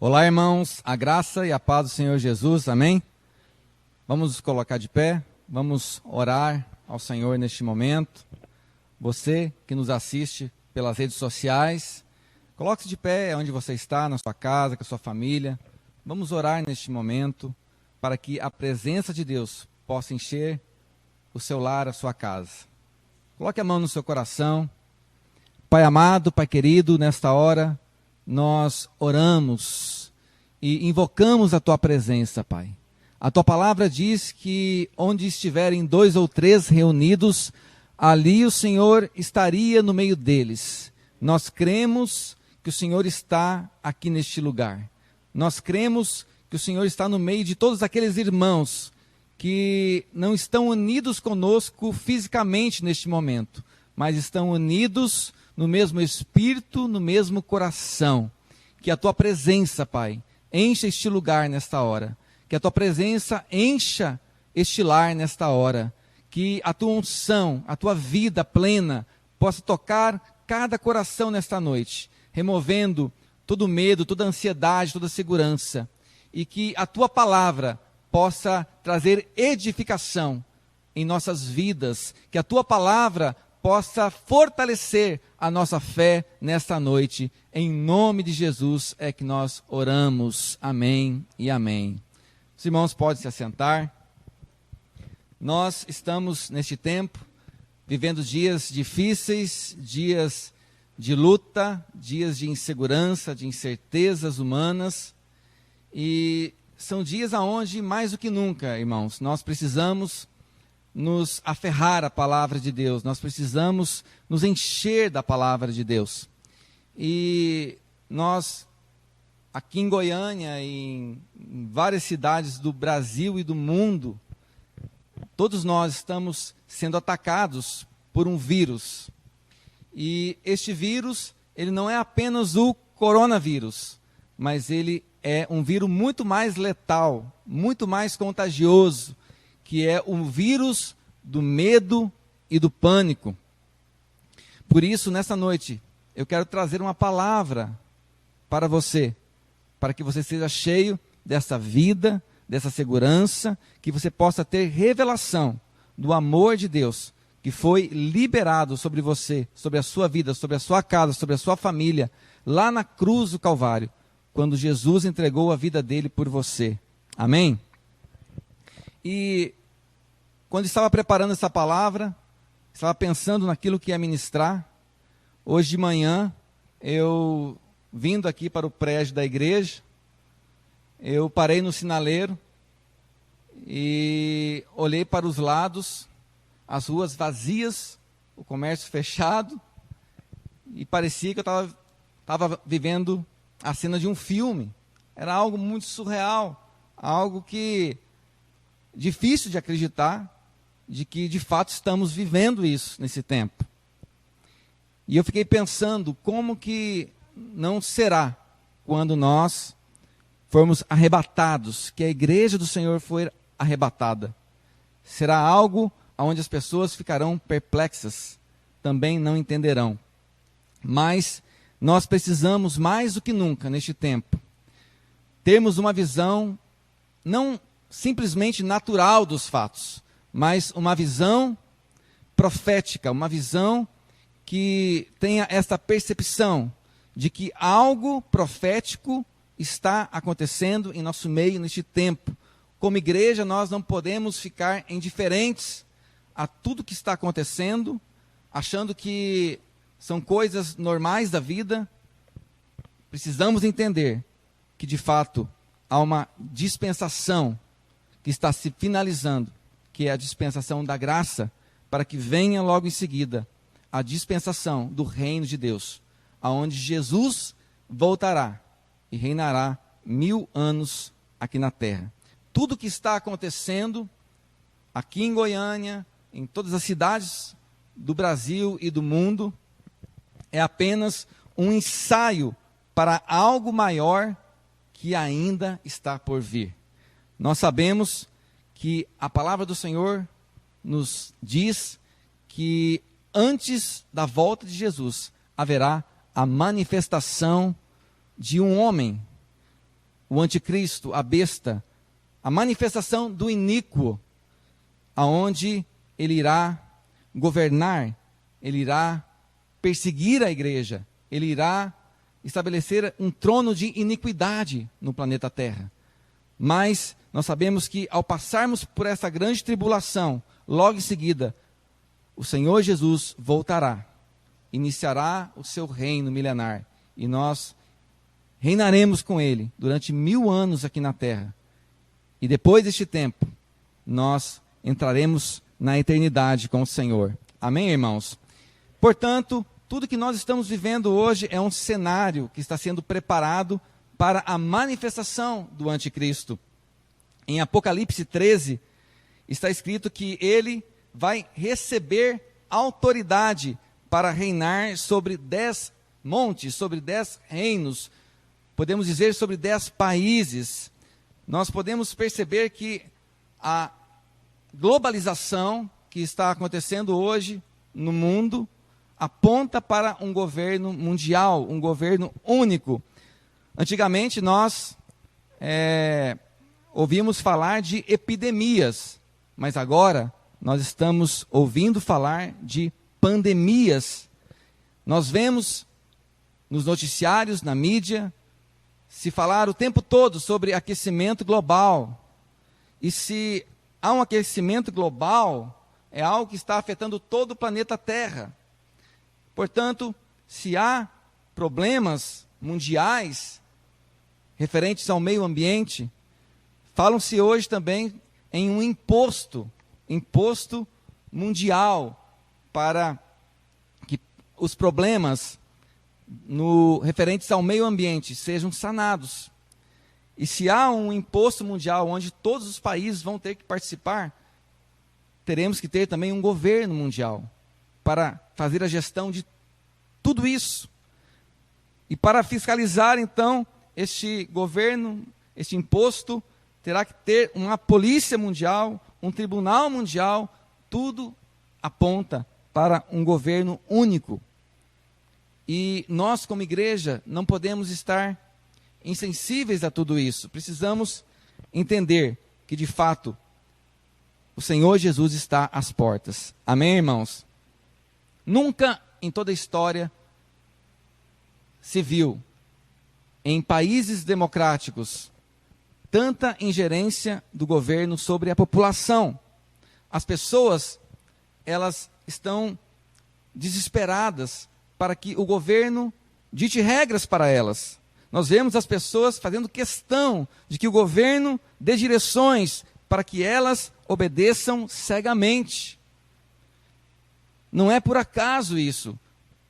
Olá, irmãos, a graça e a paz do Senhor Jesus, amém? Vamos nos colocar de pé, vamos orar ao Senhor neste momento. Você que nos assiste pelas redes sociais, coloque-se de pé onde você está, na sua casa, com a sua família. Vamos orar neste momento para que a presença de Deus possa encher o seu lar, a sua casa. Coloque a mão no seu coração. Pai amado, Pai querido, nesta hora nós oramos e invocamos a Tua presença, Pai. A Tua palavra diz que onde estiverem 2 ou 3 reunidos, ali o Senhor estaria no meio deles. Nós cremos que o Senhor está aqui neste lugar. Nós cremos que o Senhor está no meio de todos aqueles irmãos que não estão unidos conosco fisicamente neste momento, mas estão unidos no mesmo espírito, no mesmo coração. Que a Tua presença, Pai, encha este lugar nesta hora. Que a Tua presença encha este lar nesta hora. Que a Tua unção, a Tua vida plena possa tocar cada coração nesta noite, removendo todo medo, toda ansiedade, toda segurança. E que a Tua palavra possa trazer edificação em nossas vidas. Que a Tua palavra possa fortalecer a nossa fé nesta noite. Em nome de Jesus é que nós oramos. Amém e amém. Os irmãos podem se assentar. Nós estamos neste tempo vivendo dias difíceis, dias de luta, dias de insegurança, de incertezas humanas. E são dias aonde, mais do que nunca, irmãos, nós precisamos nos aferrar à palavra de Deus, nós precisamos nos encher da palavra de Deus. E nós, aqui em Goiânia, em várias cidades do Brasil e do mundo, todos nós estamos sendo atacados por um vírus. E este vírus, ele não é apenas o coronavírus, mas ele é um vírus muito mais letal, muito mais contagioso, que é o vírus do medo e do pânico. Por isso, nessa noite, eu quero trazer uma palavra para você, para que você seja cheio dessa vida, dessa segurança, que você possa ter revelação do amor de Deus, que foi liberado sobre você, sobre a sua vida, sobre a sua casa, sobre a sua família, lá na cruz do Calvário, quando Jesus entregou a vida dele por você. Amém? E quando estava preparando essa palavra, estava pensando naquilo que ia ministrar, hoje de manhã, eu vindo aqui para o prédio da igreja, eu parei no sinaleiro e olhei para os lados, as ruas vazias, o comércio fechado, e parecia que eu estava vivendo a cena de um filme. Era algo muito surreal, algo que difícil de acreditar, de que de fato estamos vivendo isso nesse tempo. E eu fiquei pensando como que não será quando nós formos arrebatados, que a igreja do Senhor for arrebatada. Será algo onde as pessoas ficarão perplexas, também não entenderão. Mas nós precisamos mais do que nunca neste tempo termos uma visão não simplesmente natural dos fatos, mas uma visão profética, uma visão que tenha esta percepção de que algo profético está acontecendo em nosso meio neste tempo. Como igreja, nós não podemos ficar indiferentes a tudo que está acontecendo, achando que são coisas normais da vida. Precisamos entender que, de fato, há uma dispensação que está se finalizando, que é a dispensação da graça, para que venha logo em seguida a dispensação do reino de Deus, aonde Jesus voltará e reinará 1000 anos aqui na terra. Tudo que está acontecendo aqui em Goiânia, em todas as cidades do Brasil e do mundo, é apenas um ensaio para algo maior que ainda está por vir. Nós sabemos que a palavra do Senhor nos diz que antes da volta de Jesus haverá a manifestação de um homem o anticristo, a besta, a manifestação do iníquo, aonde ele irá governar, ele irá perseguir a igreja, ele irá estabelecer um trono de iniquidade no planeta Terra. Mas nós sabemos que ao passarmos por essa grande tribulação, logo em seguida, o Senhor Jesus voltará, iniciará o seu reino milenar, e nós reinaremos com ele durante 1000 anos aqui na Terra. E depois deste tempo, nós entraremos na eternidade com o Senhor. Amém, irmãos? Portanto, tudo que nós estamos vivendo hoje é um cenário que está sendo preparado para a manifestação do anticristo. Em Apocalipse 13, está escrito que ele vai receber autoridade para reinar sobre 10 montes, sobre 10 reinos, podemos dizer sobre 10 países. Nós podemos perceber que a globalização que está acontecendo hoje no mundo aponta para um governo mundial, um governo único. Antigamente nós ouvimos falar de epidemias, mas agora nós estamos ouvindo falar de pandemias. Nós vemos nos noticiários, na mídia, se falar o tempo todo sobre aquecimento global. E se há um aquecimento global, é algo que está afetando todo o planeta Terra. Portanto, se há problemas mundiais referentes ao meio ambiente, falam-se hoje também em um imposto mundial para que os problemas referentes ao meio ambiente sejam sanados. E se há um imposto mundial onde todos os países vão ter que participar, teremos que ter também um governo mundial para fazer a gestão de tudo isso. E para fiscalizar, então, este governo, este imposto, terá que ter uma polícia mundial, um tribunal mundial, tudo aponta para um governo único. E nós, como igreja, não podemos estar insensíveis a tudo isso. Precisamos entender que, de fato, o Senhor Jesus está às portas. Amém, irmãos? Nunca em toda a história se viu, em países democráticos, tanta ingerência do governo sobre a população. As pessoas, elas estão desesperadas para que o governo dite regras para elas. Nós vemos as pessoas fazendo questão de que o governo dê direções para que elas obedeçam cegamente. Não é por acaso isso.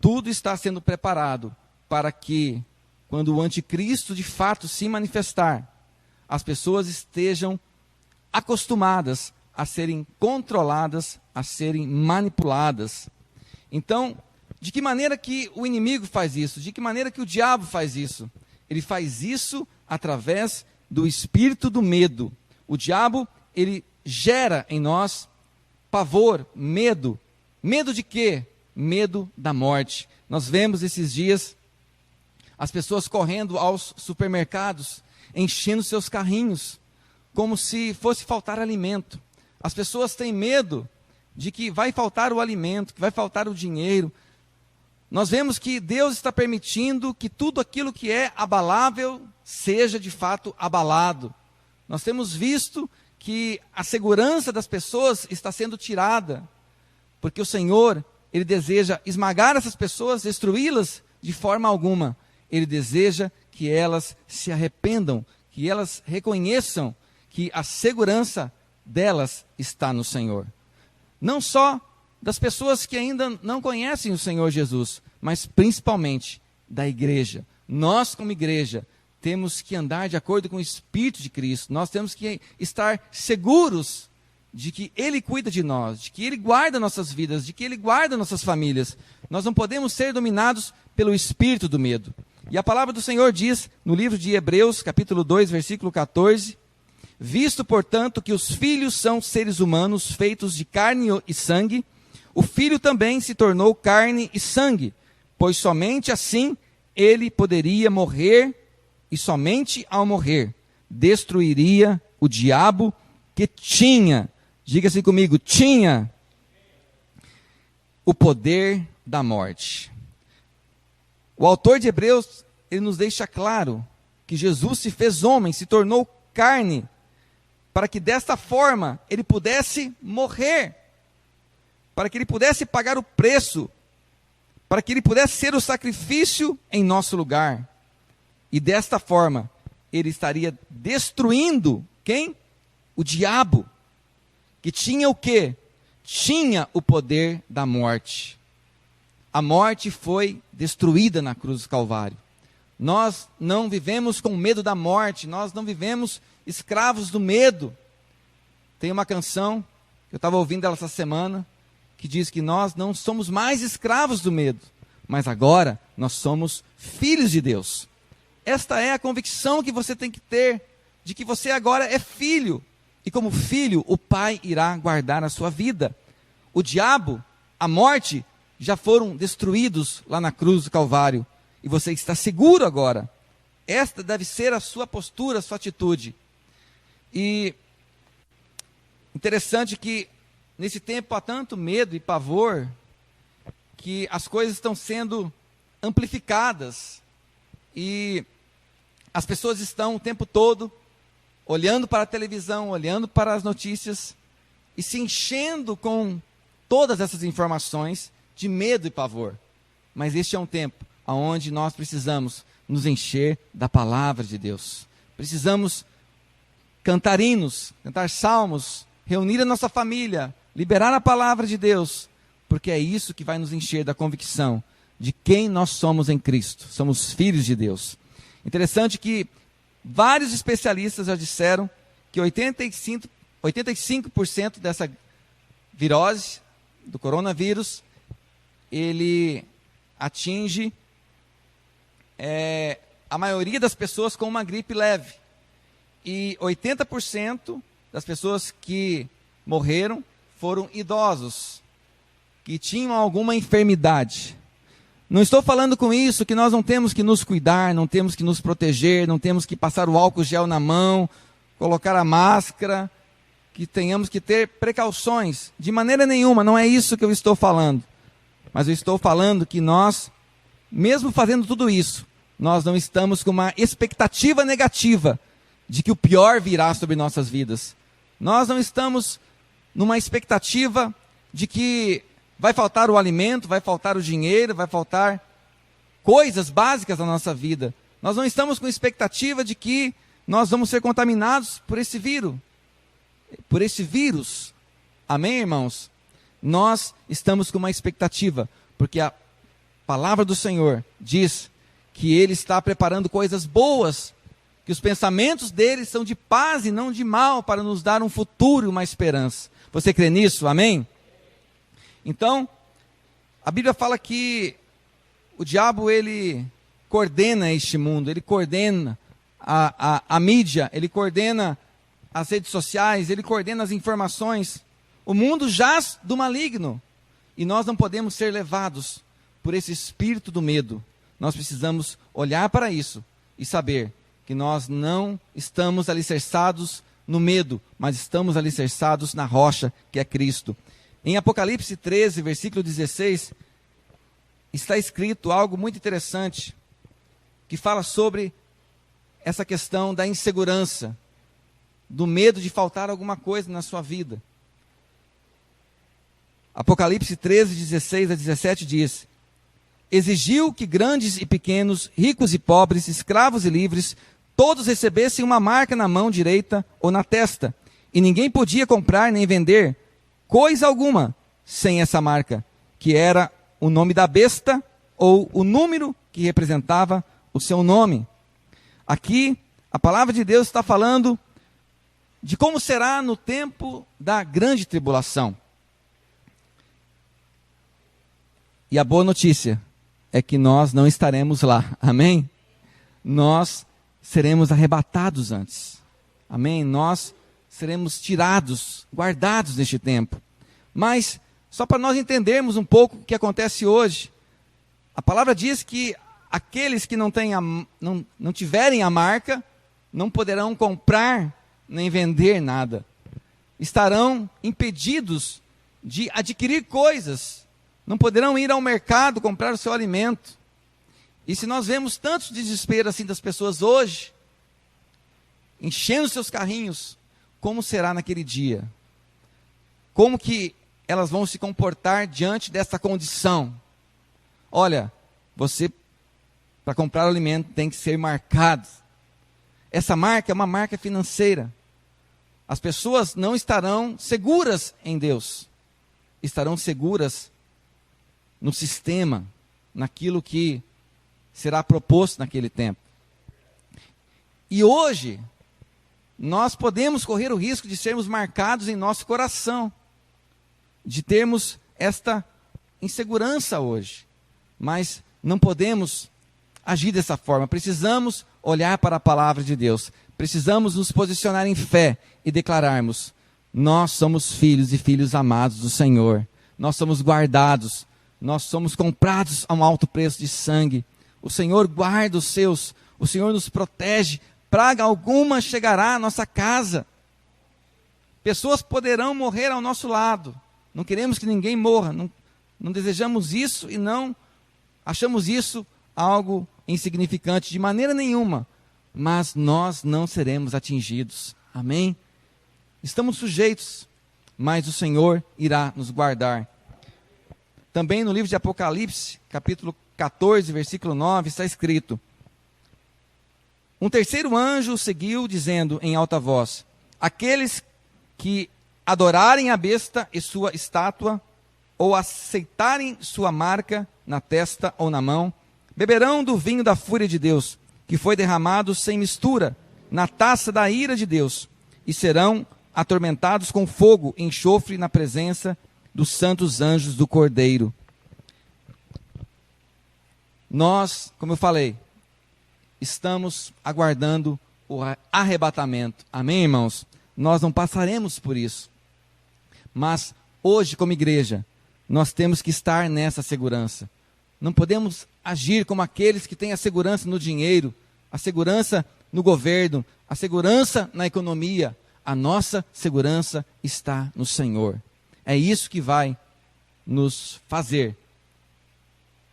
Tudo está sendo preparado para que, quando o anticristo de fato se manifestar, as pessoas estejam acostumadas a serem controladas, a serem manipuladas. Então, de que maneira que o inimigo faz isso? De que maneira que o diabo faz isso? Ele faz isso através do espírito do medo. O diabo, ele gera em nós pavor, medo. Medo de quê? Medo da morte. Nós vemos esses dias as pessoas correndo aos supermercados, enchendo seus carrinhos, como se fosse faltar alimento. As pessoas têm medo de que vai faltar o alimento, que vai faltar o dinheiro. Nós vemos que Deus está permitindo que tudo aquilo que é abalável seja de fato abalado. Nós temos visto que a segurança das pessoas está sendo tirada, porque o Senhor, Ele deseja esmagar essas pessoas, destruí-las de forma alguma. Ele deseja que elas se arrependam, que elas reconheçam que a segurança delas está no Senhor. Não só das pessoas que ainda não conhecem o Senhor Jesus, mas principalmente da igreja. Nós, como igreja, temos que andar de acordo com o Espírito de Cristo. Nós temos que estar seguros de que Ele cuida de nós, de que Ele guarda nossas vidas, de que Ele guarda nossas famílias. Nós não podemos ser dominados pelo espírito do medo. E a palavra do Senhor diz, no livro de Hebreus, capítulo 2, versículo 14, visto, portanto, que os filhos são seres humanos feitos de carne e sangue, o Filho também se tornou carne e sangue, pois somente assim ele poderia morrer e somente ao morrer destruiria o diabo que tinha, diga assim comigo, tinha o poder da morte. O autor de Hebreus, ele nos deixa claro que Jesus se fez homem, se tornou carne, para que desta forma ele pudesse morrer, para que ele pudesse pagar o preço, para que ele pudesse ser o sacrifício em nosso lugar. E desta forma, ele estaria destruindo quem? O diabo, que tinha o quê? Tinha o poder da morte. A morte foi destruída na cruz do Calvário. Nós não vivemos com medo da morte, nós não vivemos escravos do medo. Tem uma canção, eu estava ouvindo ela essa semana, que diz que nós não somos mais escravos do medo, mas agora nós somos filhos de Deus. Esta é a convicção que você tem que ter, de que você agora é filho, e como filho, o Pai irá guardar a sua vida. O diabo, a morte, já foram destruídos lá na cruz do Calvário, e você está seguro agora. Esta deve ser a sua postura, a sua atitude. E interessante que nesse tempo há tanto medo e pavor, que as coisas estão sendo amplificadas, e as pessoas estão o tempo todo olhando para a televisão, olhando para as notícias, e se enchendo com todas essas informações de medo e pavor. Mas este é um tempo onde nós precisamos nos encher da palavra de Deus. Precisamos cantar hinos, cantar salmos, reunir a nossa família, liberar a palavra de Deus, porque é isso que vai nos encher da convicção de quem nós somos em Cristo. Somos filhos de Deus. Interessante que vários especialistas já disseram que 85% dessa virose, do coronavírus, ele atinge a maioria das pessoas com uma gripe leve. E 80% das pessoas que morreram foram idosos, que tinham alguma enfermidade. Não estou falando com isso que nós não temos que nos cuidar, não temos que nos proteger, não temos que passar o álcool gel na mão, colocar a máscara, que tenhamos que ter precauções. De maneira nenhuma, não é isso que eu estou falando. Mas eu estou falando que nós, mesmo fazendo tudo isso, nós não estamos com uma expectativa negativa de que o pior virá sobre nossas vidas. Nós não estamos numa expectativa de que vai faltar o alimento, vai faltar o dinheiro, vai faltar coisas básicas na nossa vida. Nós não estamos com expectativa de que nós vamos ser contaminados por esse vírus. Amém, irmãos? Nós estamos com uma expectativa, porque a palavra do Senhor diz que Ele está preparando coisas boas, que os pensamentos dele são de paz e não de mal, para nos dar um futuro e uma esperança. Você crê nisso? Amém? Então, a Bíblia fala que o diabo, ele coordena este mundo, ele coordena a mídia, ele coordena as redes sociais, ele coordena as informações. O mundo jaz do maligno, e nós não podemos ser levados por esse espírito do medo. Nós precisamos olhar para isso e saber que nós não estamos alicerçados no medo, mas estamos alicerçados na rocha, que é Cristo. Em Apocalipse 13, versículo 16, está escrito algo muito interessante, que fala sobre essa questão da insegurança, do medo de faltar alguma coisa na sua vida. Apocalipse 13, 16 a 17 diz: exigiu que grandes e pequenos, ricos e pobres, escravos e livres, todos recebessem uma marca na mão direita ou na testa, e ninguém podia comprar nem vender coisa alguma sem essa marca, que era o nome da besta ou o número que representava o seu nome. Aqui, a palavra de Deus está falando de como será no tempo da grande tribulação. E a boa notícia é que nós não estaremos lá, amém? Nós seremos arrebatados antes, amém? Nós seremos tirados, guardados neste tempo. Mas, só para nós entendermos um pouco o que acontece hoje, a palavra diz que aqueles que não tiverem a marca, não poderão comprar nem vender nada. Estarão impedidos de adquirir coisas. Não poderão ir ao mercado comprar o seu alimento. E se nós vemos tantos desespero assim das pessoas hoje, enchendo seus carrinhos, como será naquele dia? Como que elas vão se comportar diante dessa condição? Olha, você, para comprar o alimento, tem que ser marcado. Essa marca é uma marca financeira. As pessoas não estarão seguras em Deus. Estarão seguras no sistema, naquilo que será proposto naquele tempo. E hoje, nós podemos correr o risco de sermos marcados em nosso coração, de termos esta insegurança hoje. Mas não podemos agir dessa forma. Precisamos olhar para a palavra de Deus. Precisamos nos posicionar em fé e declararmos: nós somos filhos e filhas amados do Senhor. Nós somos guardados. Nós somos comprados a um alto preço de sangue. O Senhor guarda os seus. O Senhor nos protege. Praga alguma chegará à nossa casa. Pessoas poderão morrer ao nosso lado. Não queremos que ninguém morra. Não desejamos isso e não achamos isso algo insignificante de maneira nenhuma. Mas nós não seremos atingidos. Amém? Estamos sujeitos, mas o Senhor irá nos guardar. Também no livro de Apocalipse, capítulo 14, versículo 9, está escrito: um terceiro anjo seguiu, dizendo em alta voz: aqueles que adorarem a besta e sua estátua, ou aceitarem sua marca na testa ou na mão, beberão do vinho da fúria de Deus, que foi derramado sem mistura na taça da ira de Deus, e serão atormentados com fogo e enxofre na presença dos santos anjos do Cordeiro. Nós, como eu falei, estamos aguardando o arrebatamento. Amém, irmãos? Nós não passaremos por isso. Mas hoje, como igreja, nós temos que estar nessa segurança. Não podemos agir como aqueles que têm a segurança no dinheiro, a segurança no governo, a segurança na economia. A nossa segurança está no Senhor. É isso que vai nos fazer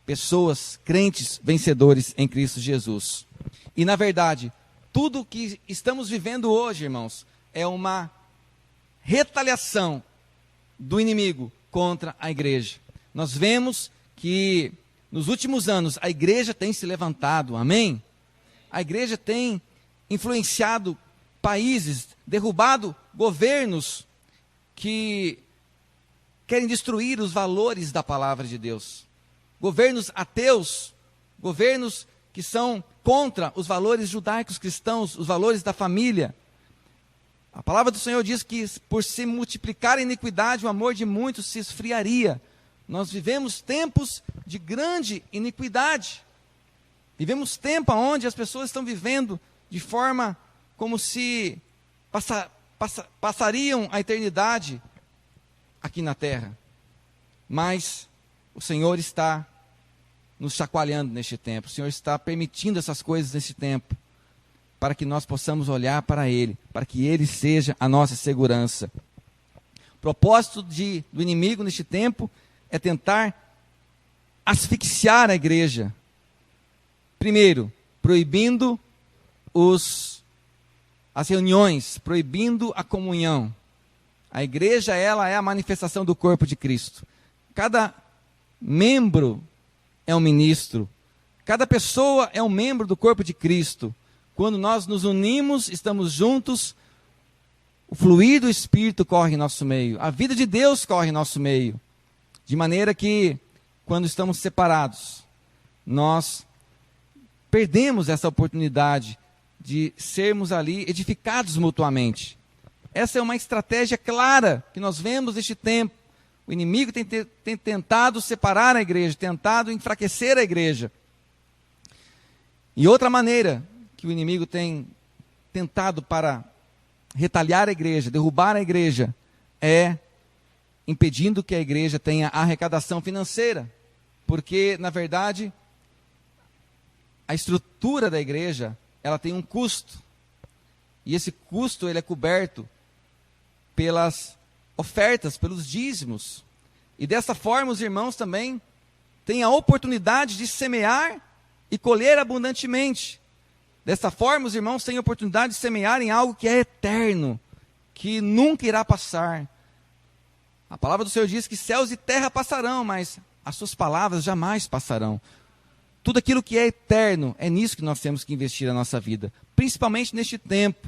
pessoas, crentes, vencedores em Cristo Jesus. E na verdade, tudo que estamos vivendo hoje, irmãos, é uma retaliação do inimigo contra a igreja. Nós vemos que nos últimos anos a igreja tem se levantado, amém? A igreja tem influenciado países, derrubado governos que querem destruir os valores da palavra de Deus. Governos ateus, governos que são contra os valores judaicos cristãos, os valores da família. A palavra do Senhor diz que por se multiplicar a iniquidade, o amor de muitos se esfriaria. Nós vivemos tempos de grande iniquidade. Vivemos tempo onde as pessoas estão vivendo de forma como se passariam a eternidade aqui na terra. Mas o Senhor está nos chacoalhando neste tempo. O Senhor está permitindo essas coisas neste tempo, para que nós possamos olhar para Ele, para que Ele seja a nossa segurança. O propósito do inimigo neste tempo é tentar asfixiar a igreja. Primeiro, proibindo as reuniões, proibindo a comunhão. A igreja, ela é a manifestação do corpo de Cristo. Cada membro é um ministro. Cada pessoa é um membro do corpo de Cristo. Quando nós nos unimos, estamos juntos, o fluir do Espírito corre em nosso meio. A vida de Deus corre em nosso meio. De maneira que, quando estamos separados, nós perdemos essa oportunidade de sermos ali edificados mutuamente. Essa é uma estratégia clara que nós vemos neste tempo. O inimigo tem tentado separar a igreja, tentado enfraquecer a igreja. E outra maneira que o inimigo tem tentado para retalhar a igreja, derrubar a igreja, é impedindo que a igreja tenha arrecadação financeira. Porque, na verdade, a estrutura da igreja, ela tem um custo. E esse custo ele é coberto pelas ofertas, pelos dízimos. E dessa forma os irmãos também têm a oportunidade de semear e colher abundantemente. Dessa forma os irmãos têm a oportunidade de semear em algo que é eterno, que nunca irá passar. A palavra do Senhor diz que céus e terra passarão, mas as suas palavras jamais passarão. Tudo aquilo que é eterno, é nisso que nós temos que investir a nossa vida, principalmente neste tempo.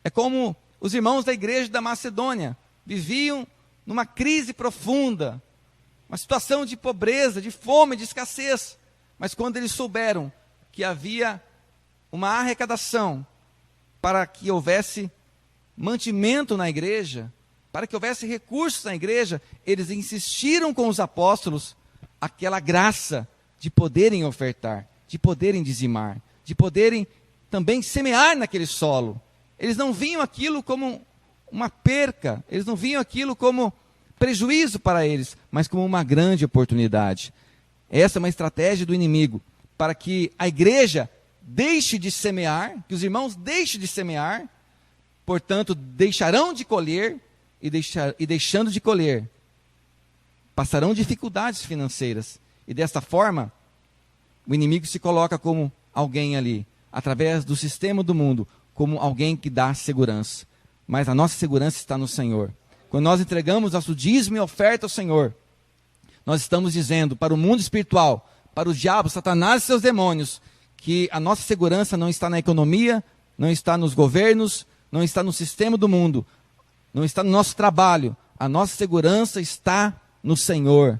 É como os irmãos da igreja da Macedônia viviam numa crise profunda, uma situação de pobreza, de fome, de escassez. Mas quando eles souberam que havia uma arrecadação para que houvesse mantimento na igreja, para que houvesse recursos na igreja, eles insistiram com os apóstolos aquela graça de poderem ofertar, de poderem dizimar, de poderem também semear naquele solo. Eles não viam aquilo como uma perca, eles não viam aquilo como prejuízo para eles, mas como uma grande oportunidade. Essa é uma estratégia do inimigo, para que a igreja deixe de semear, que os irmãos deixem de semear, portanto, deixarão de colher, e deixando de colher, passarão dificuldades financeiras. E desta forma, o inimigo se coloca como alguém ali, através do sistema do mundo, como alguém que dá segurança. Mas a nossa segurança está no Senhor. Quando nós entregamos nosso dízimo e oferta ao Senhor, nós estamos dizendo para o mundo espiritual, para o diabo, Satanás e seus demônios, que a nossa segurança não está na economia, não está nos governos, não está no sistema do mundo, não está no nosso trabalho. A nossa segurança está no Senhor.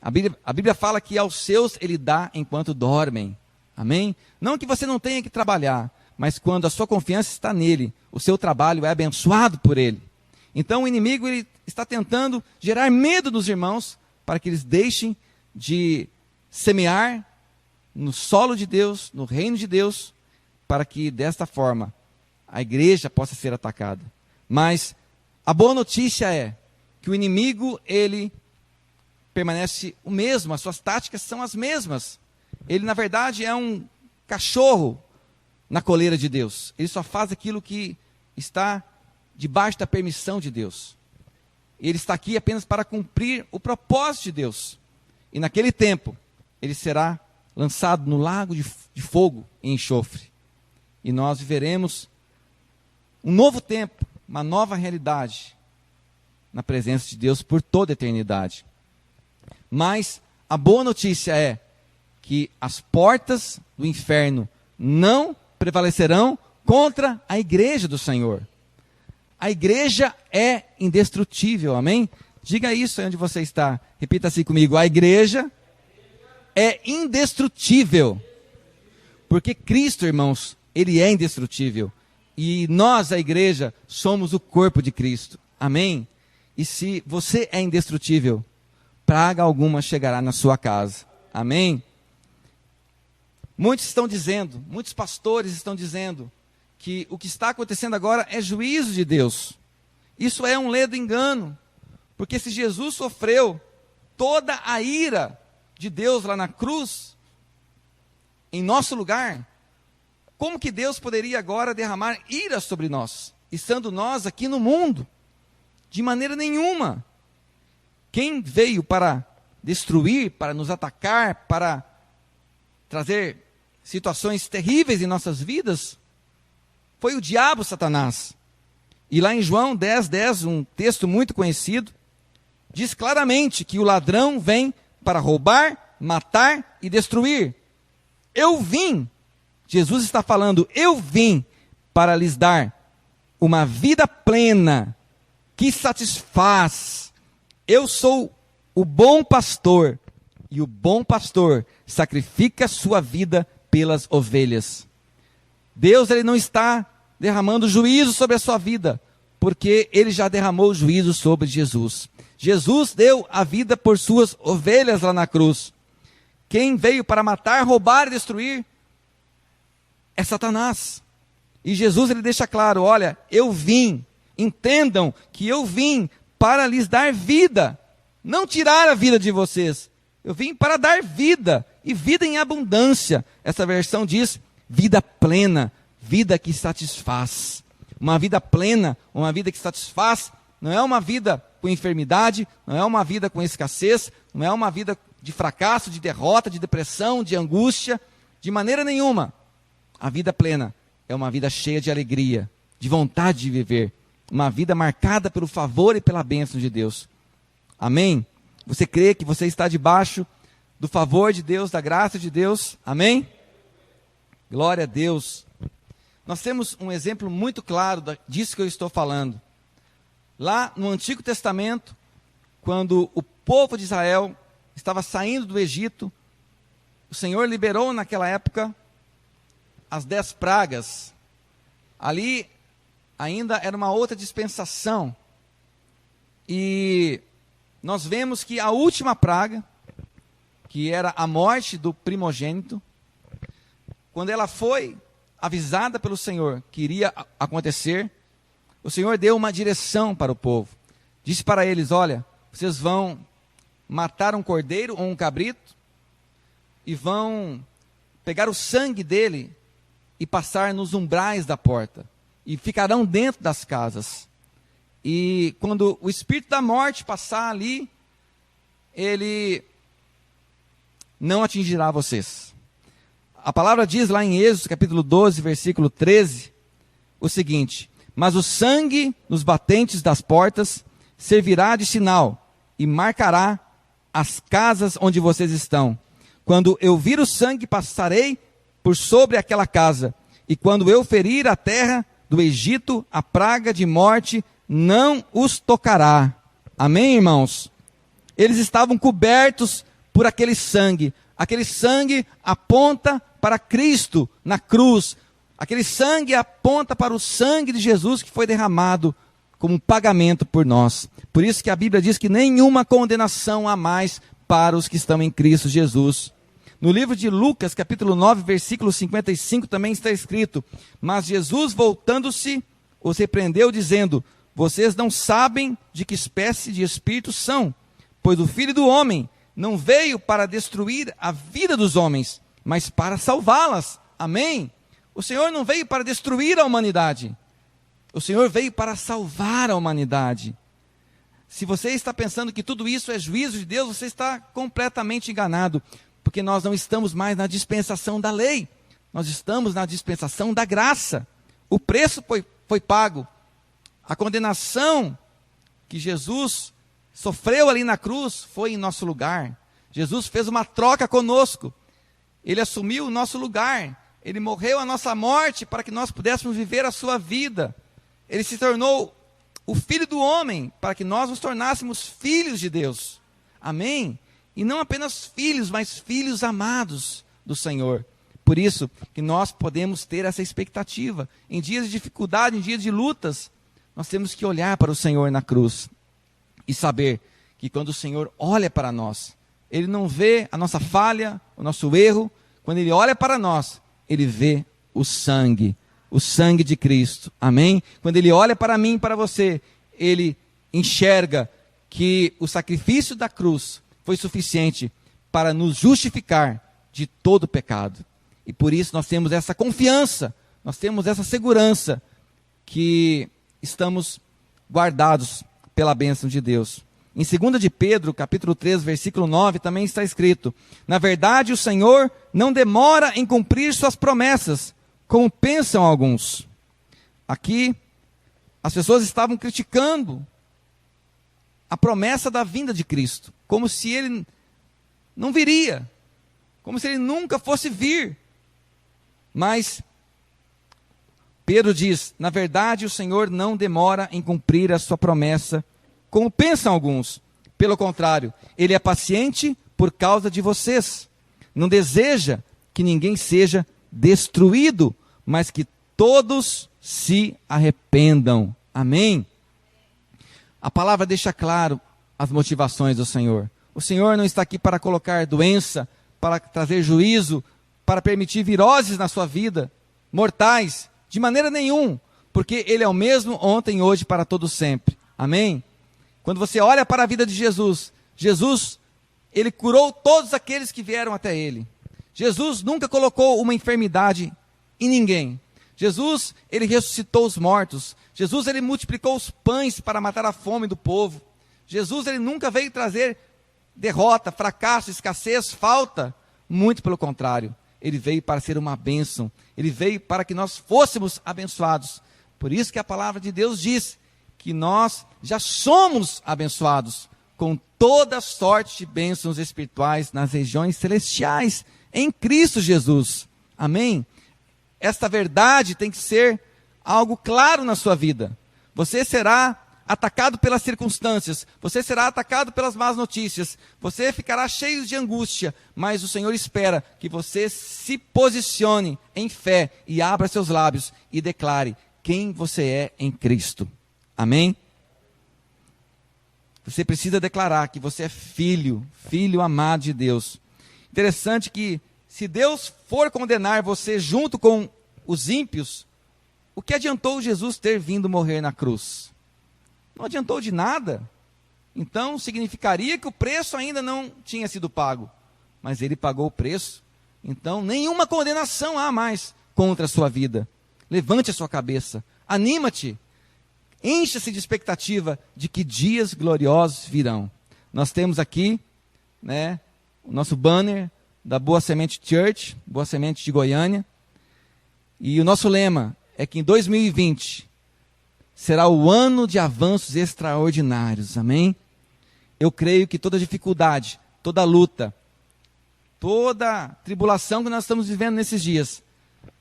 A Bíblia fala que aos seus Ele dá enquanto dormem. Amém? Não que você não tenha que trabalhar, mas quando a sua confiança está nele, o seu trabalho é abençoado por Ele. Então o inimigo ele está tentando gerar medo nos irmãos, para que eles deixem de semear no solo de Deus, no reino de Deus, para que desta forma a igreja possa ser atacada. Mas a boa notícia é que o inimigo, ele permanece o mesmo, as suas táticas são as mesmas. Ele, na verdade, é um cachorro na coleira de Deus. Ele só faz aquilo que está debaixo da permissão de Deus. Ele está aqui apenas para cumprir o propósito de Deus. E naquele tempo, ele será lançado no lago de fogo e enxofre. E nós viveremos um novo tempo, uma nova realidade na presença de Deus por toda a eternidade. Mas a boa notícia é que as portas do inferno não prevalecerão contra a igreja do Senhor. A igreja é indestrutível, amém? Diga isso aí onde você está. Repita assim comigo: a igreja é indestrutível. Porque Cristo, irmãos, Ele é indestrutível. E nós, a igreja, somos o corpo de Cristo. Amém? E se você é indestrutível, praga alguma chegará na sua casa. Amém? Muitos estão dizendo, muitos pastores estão dizendo, que o que está acontecendo agora é juízo de Deus. Isso é um ledo engano. Porque se Jesus sofreu toda a ira de Deus lá na cruz, em nosso lugar, como que Deus poderia agora derramar ira sobre nós, estando nós aqui no mundo? De maneira nenhuma. Quem veio para destruir, para nos atacar, para trazer situações terríveis em nossas vidas, foi o diabo, Satanás. E lá em João 10:10, um texto muito conhecido, diz claramente que o ladrão vem para roubar, matar e destruir. Eu vim, Jesus está falando, eu vim para lhes dar uma vida plena, que satisfaz. Eu sou o bom pastor, e o bom pastor sacrifica sua vida pelas ovelhas. Deus, ele não está derramando juízo sobre a sua vida, porque ele já derramou juízo sobre Jesus. Jesus deu a vida por suas ovelhas lá na cruz. Quem veio para matar, roubar e destruir é Satanás. E Jesus, ele deixa claro, olha, eu vim, entendam que eu vim para lhes dar vida, não tirar a vida de vocês. Eu vim para dar vida e vida em abundância. Essa versão diz vida plena, vida que satisfaz. Uma vida plena, uma vida que satisfaz, não é uma vida com enfermidade, não é uma vida com escassez, não é uma vida de fracasso, de derrota, de depressão, de angústia, de maneira nenhuma. A vida plena é uma vida cheia de alegria, de vontade de viver, uma vida marcada pelo favor e pela bênção de Deus. Amém? Você crê que você está debaixo do favor de Deus, da graça de Deus? Amém? Glória a Deus. Nós temos um exemplo muito claro disso que eu estou falando. Lá no Antigo Testamento, quando o povo de Israel estava saindo do Egito, o Senhor liberou naquela época as 10 pragas. Ali ainda era uma outra dispensação. E nós vemos que a última praga, que era a morte do primogênito, quando ela foi avisada pelo Senhor que iria acontecer, o Senhor deu uma direção para o povo. Disse para eles: olha, vocês vão matar um cordeiro ou um cabrito e vão pegar o sangue dele e passar nos umbrais da porta, e ficarão dentro das casas. E quando o espírito da morte passar ali, ele não atingirá vocês. A palavra diz lá em Êxodo, capítulo 12, versículo 13, o seguinte: mas o sangue nos batentes das portas servirá de sinal e marcará as casas onde vocês estão. Quando eu vir o sangue, passarei por sobre aquela casa, e quando eu ferir a terra do Egito, a praga de morte não os tocará. Amém, irmãos? Eles estavam cobertos por aquele sangue. Aquele sangue aponta para Cristo na cruz. Aquele sangue aponta para o sangue de Jesus que foi derramado como pagamento por nós. Por isso que a Bíblia diz que nenhuma condenação há mais para os que estão em Cristo Jesus. No livro de Lucas, capítulo 9, versículo 55, também está escrito: mas Jesus, voltando-se, os repreendeu, dizendo: vocês não sabem de que espécie de espíritos são, pois o Filho do Homem não veio para destruir a vida dos homens, mas para salvá-las. Amém? O Senhor não veio para destruir a humanidade. O Senhor veio para salvar a humanidade. Se você está pensando que tudo isso é juízo de Deus, você está completamente enganado, porque nós não estamos mais na dispensação da lei, nós estamos na dispensação da graça. O preço foi pago. A condenação que Jesus sofreu ali na cruz foi em nosso lugar. Jesus fez uma troca conosco. Ele assumiu o nosso lugar. Ele morreu a nossa morte para que nós pudéssemos viver a sua vida. Ele se tornou o Filho do Homem para que nós nos tornássemos filhos de Deus. Amém? E não apenas filhos, mas filhos amados do Senhor. Por isso que nós podemos ter essa expectativa. Em dias de dificuldade, em dias de lutas, nós temos que olhar para o Senhor na cruz e saber que quando o Senhor olha para nós, Ele não vê a nossa falha, o nosso erro. Quando Ele olha para nós, Ele vê o sangue de Cristo. Amém? Quando Ele olha para mim e para você, Ele enxerga que o sacrifício da cruz foi suficiente para nos justificar de todo pecado. E por isso nós temos essa confiança, nós temos essa segurança que estamos guardados pela bênção de Deus. Em 2 de Pedro, capítulo 3, versículo 9, também está escrito: na verdade, o Senhor não demora em cumprir suas promessas, como pensam alguns. Aqui, as pessoas estavam criticando a promessa da vinda de Cristo, como se Ele não viria, como se Ele nunca fosse vir. Mas Pedro diz: na verdade, o Senhor não demora em cumprir a sua promessa, como pensam alguns. Pelo contrário, Ele é paciente por causa de vocês. Não deseja que ninguém seja destruído, mas que todos se arrependam. Amém? A palavra deixa claro as motivações do Senhor. O Senhor não está aqui para colocar doença, para trazer juízo, para permitir viroses na sua vida, mortais, de maneira nenhuma, porque Ele é o mesmo ontem, hoje, para todo sempre. Amém? Quando você olha para a vida de Jesus, Ele curou todos aqueles que vieram até Ele. Jesus nunca colocou uma enfermidade em ninguém. Jesus, ele ressuscitou os mortos. Jesus, ele multiplicou os pães para matar a fome do povo. Jesus, ele nunca veio trazer derrota, fracasso, escassez, falta. Muito pelo contrário, ele veio para ser uma bênção. Ele veio para que nós fôssemos abençoados. Por isso que a palavra de Deus diz que nós já somos abençoados com toda sorte de bênçãos espirituais nas regiões celestiais, em Cristo Jesus. Amém? Esta verdade tem que ser algo claro na sua vida. Você será atacado pelas circunstâncias, você será atacado pelas más notícias, você ficará cheio de angústia, mas o Senhor espera que você se posicione em fé e abra seus lábios e declare quem você é em Cristo. Amém? Você precisa declarar que você é filho, filho amado de Deus. Interessante que se Deus for condenar você junto com os ímpios, o que adiantou Jesus ter vindo morrer na cruz? Não adiantou de nada. Então significaria que o preço ainda não tinha sido pago. Mas ele pagou o preço. Então nenhuma condenação há mais contra a sua vida. Levante a sua cabeça. Anima-te. Encha-se de expectativa de que dias gloriosos virão. Nós temos aqui, o nosso banner da Boa Semente Church, Boa Semente de Goiânia. E o nosso lema é que em 2020 será o ano de avanços extraordinários. Amém? Eu creio que toda dificuldade, toda luta, toda tribulação que nós estamos vivendo nesses dias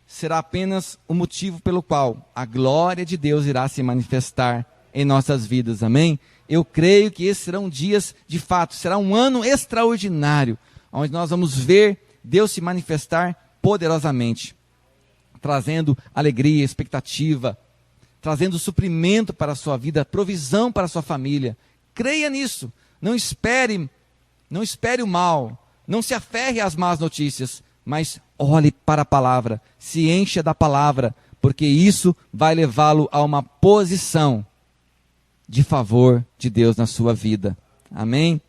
será apenas o motivo pelo qual a glória de Deus irá se manifestar em nossas vidas. Amém? Eu creio que esses serão dias, de fato, será um ano extraordinário, onde nós vamos ver Deus se manifestar poderosamente, trazendo alegria, expectativa, trazendo suprimento para a sua vida, provisão para a sua família. Creia nisso. Não espere o mal, não se aferre às más notícias, mas olhe para a palavra, se encha da palavra, porque isso vai levá-lo a uma posição de favor de Deus na sua vida. Amém?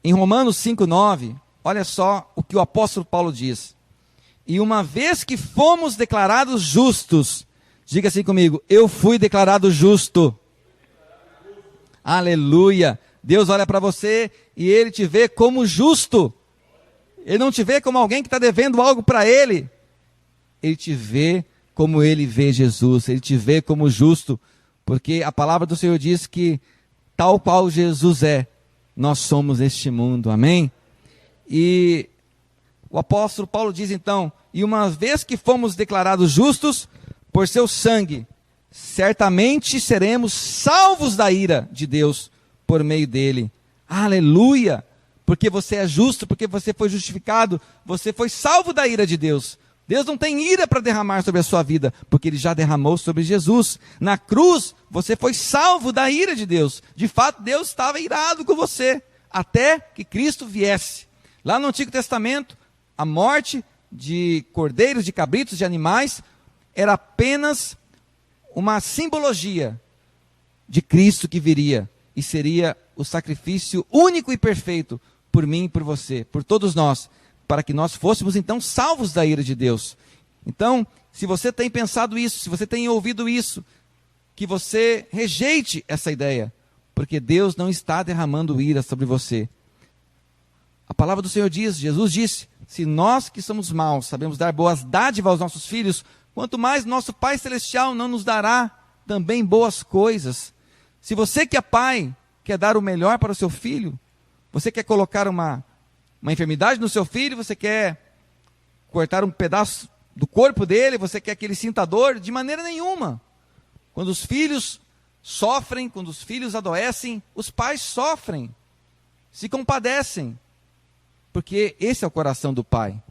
Em Romanos 5:9, olha só o que o apóstolo Paulo diz. E uma vez que fomos declarados justos, diga assim comigo, eu fui declarado justo. Aleluia. Deus olha para você e Ele te vê como justo. Ele não te vê como alguém que está devendo algo para Ele. Ele te vê como Ele vê Jesus. Ele te vê como justo. Porque a palavra do Senhor diz que tal qual Jesus é, nós somos este mundo. Amém? E o apóstolo Paulo diz então, e uma vez que fomos declarados justos por seu sangue, certamente seremos salvos da ira de Deus por meio dele. Aleluia! Porque você é justo, porque você foi justificado, você foi salvo da ira de Deus. Deus não tem ira para derramar sobre a sua vida, porque Ele já derramou sobre Jesus. Na cruz, você foi salvo da ira de Deus. De fato, Deus estava irado com você, até que Cristo viesse. Lá no Antigo Testamento, a morte de cordeiros, de cabritos, de animais, era apenas uma simbologia de Cristo que viria e seria o sacrifício único e perfeito por mim e por você, por todos nós, para que nós fôssemos então salvos da ira de Deus. Então, se você tem pensado isso, se você tem ouvido isso, que você rejeite essa ideia, porque Deus não está derramando ira sobre você. A palavra do Senhor diz, Jesus disse, se nós que somos maus sabemos dar boas dádivas aos nossos filhos, quanto mais nosso Pai Celestial não nos dará também boas coisas. Se você que é pai, quer dar o melhor para o seu filho, você quer colocar uma enfermidade no seu filho, você quer cortar um pedaço do corpo dele, você quer que ele sinta dor? De maneira nenhuma. Quando os filhos sofrem, quando os filhos adoecem, os pais sofrem, se compadecem, porque esse é o coração do Pai.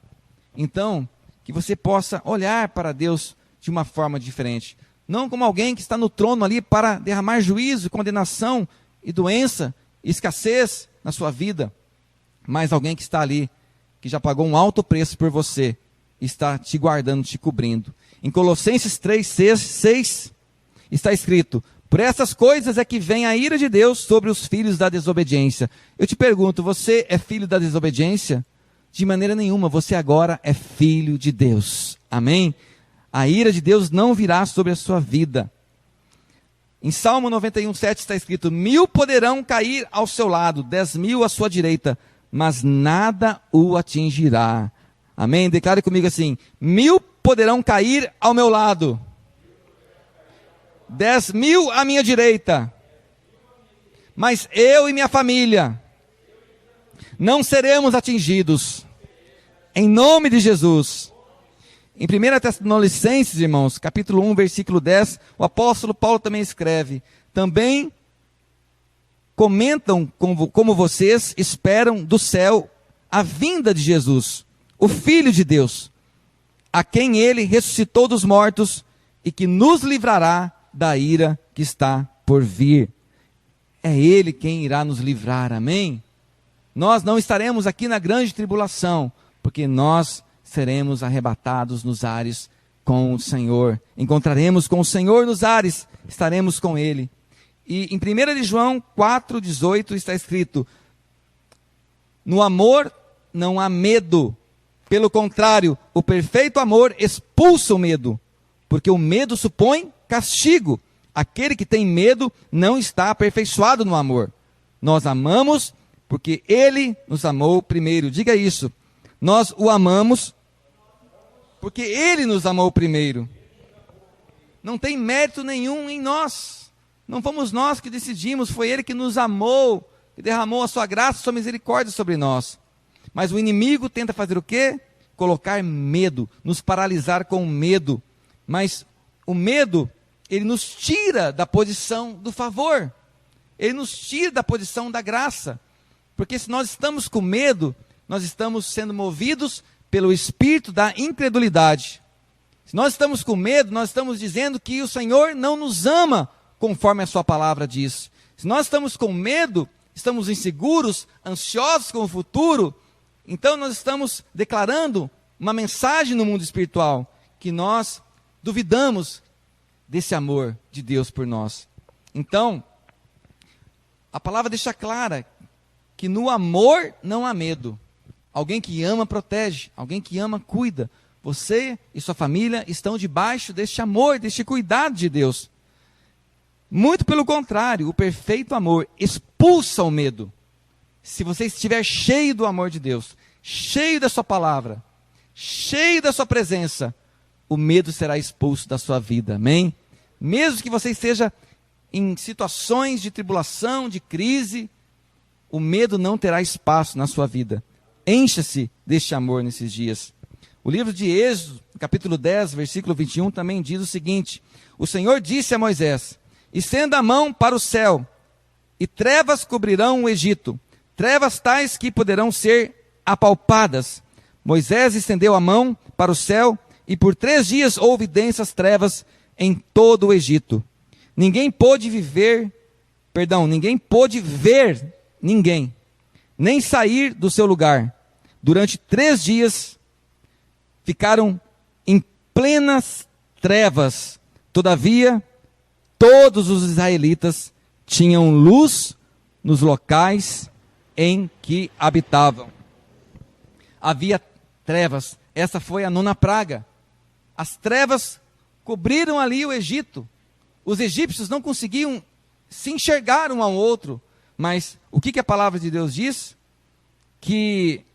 Então, que você possa olhar para Deus de uma forma diferente. Não como alguém que está no trono ali para derramar juízo, condenação e doença, e escassez na sua vida, mas alguém que está ali, que já pagou um alto preço por você, está te guardando, te cobrindo. Em Colossenses 3:6 está escrito, por essas coisas é que vem a ira de Deus sobre os filhos da desobediência. Eu te pergunto, você é filho da desobediência? De maneira nenhuma, você agora é filho de Deus. Amém? A ira de Deus não virá sobre a sua vida. Em Salmo 91:7 está escrito: 1000 poderão cair ao seu lado, 10.000 à sua direita, mas nada o atingirá. Amém? Declare comigo assim: 1000 poderão cair ao meu lado, 10.000 à minha direita, mas eu e minha família não seremos atingidos, em nome de Jesus. Em 1 Tessalonicenses, irmãos, capítulo 1, versículo 10, o apóstolo Paulo também escreve: também comentam como vocês esperam do céu a vinda de Jesus, o Filho de Deus, a quem ele ressuscitou dos mortos e que nos livrará da ira que está por vir. É ele quem irá nos livrar, amém? Nós não estaremos aqui na grande tribulação, porque nós seremos arrebatados nos ares com o Senhor. Encontraremos com o Senhor nos ares, estaremos com ele. E em 1 de João 4,18 está escrito: no amor não há medo. Pelo contrário, o perfeito amor expulsa o medo, porque o medo supõe castigo. Aquele que tem medo não está aperfeiçoado no amor. Nós amamos porque ele nos amou primeiro. Diga isso. Nós o amamos porque ele nos amou primeiro. Não tem mérito nenhum em nós. Não fomos nós que decidimos, foi ele que nos amou, que derramou a sua graça, a sua misericórdia sobre nós. Mas o inimigo tenta fazer o quê? Colocar medo, nos paralisar com medo. Mas o medo, ele nos tira da posição do favor. Ele nos tira da posição da graça. Porque se nós estamos com medo, nós estamos sendo movidos pelo espírito da incredulidade. Se nós estamos com medo, nós estamos dizendo que o Senhor não nos ama, conforme a sua palavra diz. Se nós estamos com medo, estamos inseguros, ansiosos com o futuro, então nós estamos declarando uma mensagem no mundo espiritual, que nós duvidamos desse amor de Deus por nós. Então, a palavra deixa clara que no amor não há medo. Alguém que ama protege, alguém que ama cuida. Você e sua família estão debaixo deste amor, deste cuidado de Deus. Muito pelo contrário, o perfeito amor expulsa o medo. Se você estiver cheio do amor de Deus, cheio da sua palavra, cheio da sua presença, o medo será expulso da sua vida, amém? Mesmo que você esteja em situações de tribulação, de crise, o medo não terá espaço na sua vida. Encha-se deste amor nesses dias. O livro de Êxodo, capítulo 10, versículo 21, também diz o seguinte: o Senhor disse a Moisés: estenda a mão para o céu, e trevas cobrirão o Egito, trevas tais que poderão ser apalpadas. Moisés estendeu a mão para o céu, e por 3 dias houve densas trevas em todo o Egito. Ninguém pôde ver ninguém, nem sair do seu lugar. Durante 3 dias ficaram em plenas trevas. Todavia, todos os israelitas tinham luz nos locais em que habitavam. Havia trevas. Essa foi a 9ª praga. As trevas cobriram ali o Egito. Os egípcios não conseguiam se enxergar um ao outro. Mas o que a palavra de Deus diz? Que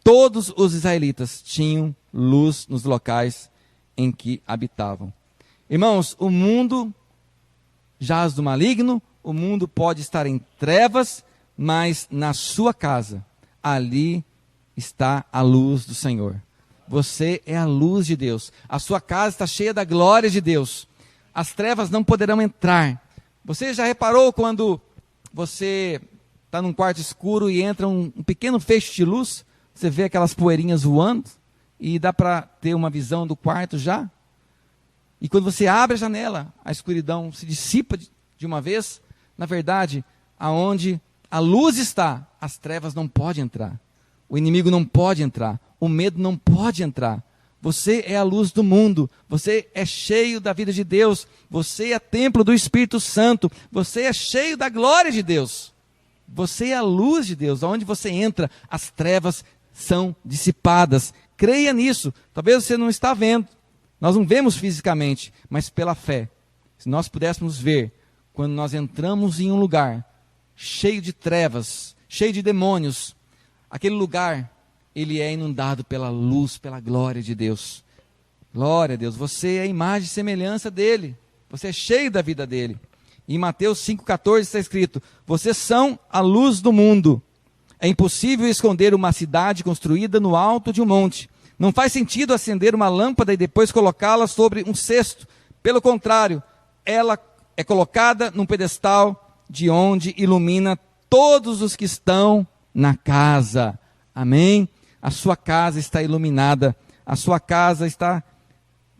todos os israelitas tinham luz nos locais em que habitavam. Irmãos, o mundo jaz do maligno, o mundo pode estar em trevas, mas na sua casa, ali está a luz do Senhor. Você é a luz de Deus. A sua casa está cheia da glória de Deus. As trevas não poderão entrar. Você já reparou quando você está num quarto escuro e entra um pequeno feixe de luz? Você vê aquelas poeirinhas voando e dá para ter uma visão do quarto já? E quando você abre a janela, a escuridão se dissipa de uma vez. Na verdade, aonde a luz está, as trevas não podem entrar. O inimigo não pode entrar. O medo não pode entrar. Você é a luz do mundo. Você é cheio da vida de Deus. Você é templo do Espírito Santo. Você é cheio da glória de Deus. Você é a luz de Deus. Aonde você entra, as trevas são dissipadas. Creia nisso. Talvez você não está vendo, nós não vemos fisicamente, mas pela fé. Se nós pudéssemos ver, quando nós entramos em um lugar cheio de trevas, cheio de demônios, aquele lugar, ele é inundado pela luz, pela glória de Deus. Glória a Deus, você é a imagem e semelhança dele, você é cheio da vida dele. Em Mateus 5,14 está escrito: vocês são a luz do mundo. É impossível esconder uma cidade construída no alto de um monte. Não faz sentido acender uma lâmpada e depois colocá-la sobre um cesto. Pelo contrário, ela é colocada num pedestal de onde ilumina todos os que estão na casa. Amém? A sua casa está iluminada. A sua casa está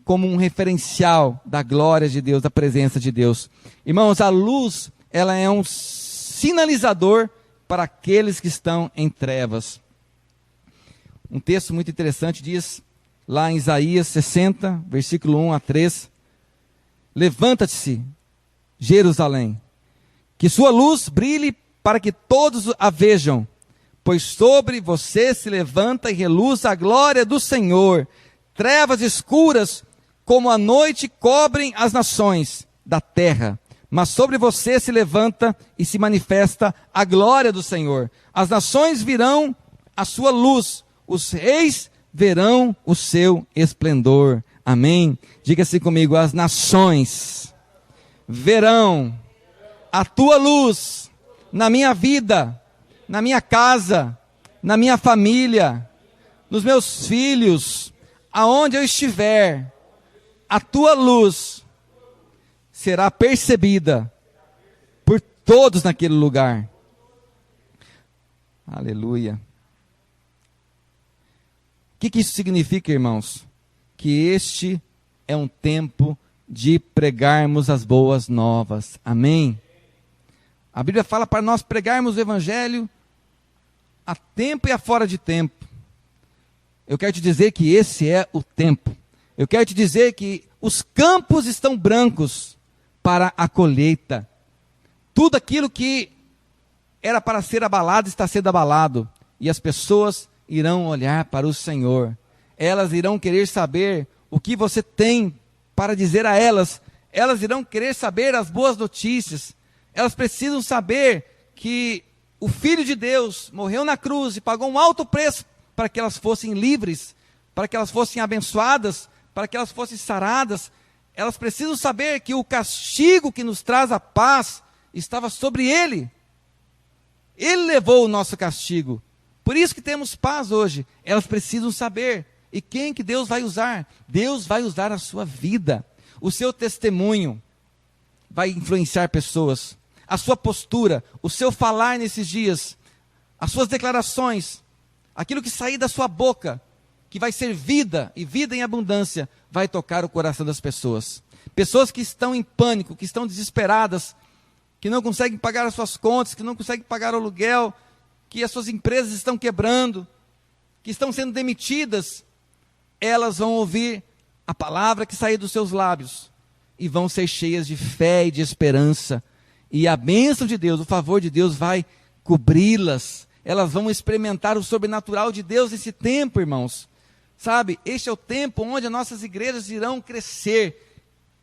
como um referencial da glória de Deus, da presença de Deus. Irmãos, a luz, ela é um sinalizador para aqueles que estão em trevas. Um texto muito interessante diz, lá em Isaías 60, versículo 1 a 3, levanta-te, Jerusalém, que sua luz brilhe para que todos a vejam, pois sobre você se levanta e reluz a glória do Senhor. Trevas escuras como a noite cobrem as nações da terra, mas sobre você se levanta e se manifesta a glória do Senhor. As nações virão a sua luz, os reis verão o seu esplendor. Amém? Diga assim comigo: as nações verão a tua luz na minha vida, na minha casa, na minha família, nos meus filhos, aonde eu estiver, a tua luz será percebida por todos naquele lugar. Aleluia. O que isso significa, irmãos? Que este é um tempo de pregarmos as boas novas. Amém? A Bíblia fala para nós pregarmos o Evangelho a tempo e a fora de tempo. Eu quero te dizer que esse é o tempo. Eu quero te dizer que os campos estão brancos para a colheita. Tudo aquilo que era para ser abalado está sendo abalado. E as pessoas irão olhar para o Senhor. Elas irão querer saber o que você tem para dizer a elas. Elas irão querer saber as boas notícias. Elas precisam saber que o Filho de Deus morreu na cruz e pagou um alto preço para que elas fossem livres, para que elas fossem abençoadas, para que elas fossem saradas. Elas precisam saber que o castigo que nos traz a paz estava sobre Ele. Ele levou o nosso castigo. Por isso que temos paz hoje. Elas precisam saber. E quem que Deus vai usar? Deus vai usar a sua vida. O seu testemunho vai influenciar pessoas. A sua postura, o seu falar nesses dias, as suas declarações, aquilo que sair da sua boca, que vai ser vida e vida em abundância, vai tocar o coração das pessoas. Pessoas que estão em pânico, que estão desesperadas, que não conseguem pagar as suas contas, que não conseguem pagar o aluguel, que as suas empresas estão quebrando, que estão sendo demitidas, elas vão ouvir a palavra que sair dos seus lábios e vão ser cheias de fé e de esperança. E a bênção de Deus, o favor de Deus vai cobri-las. Elas vão experimentar o sobrenatural de Deus nesse tempo, irmãos. Sabe, este é o tempo onde as nossas igrejas irão crescer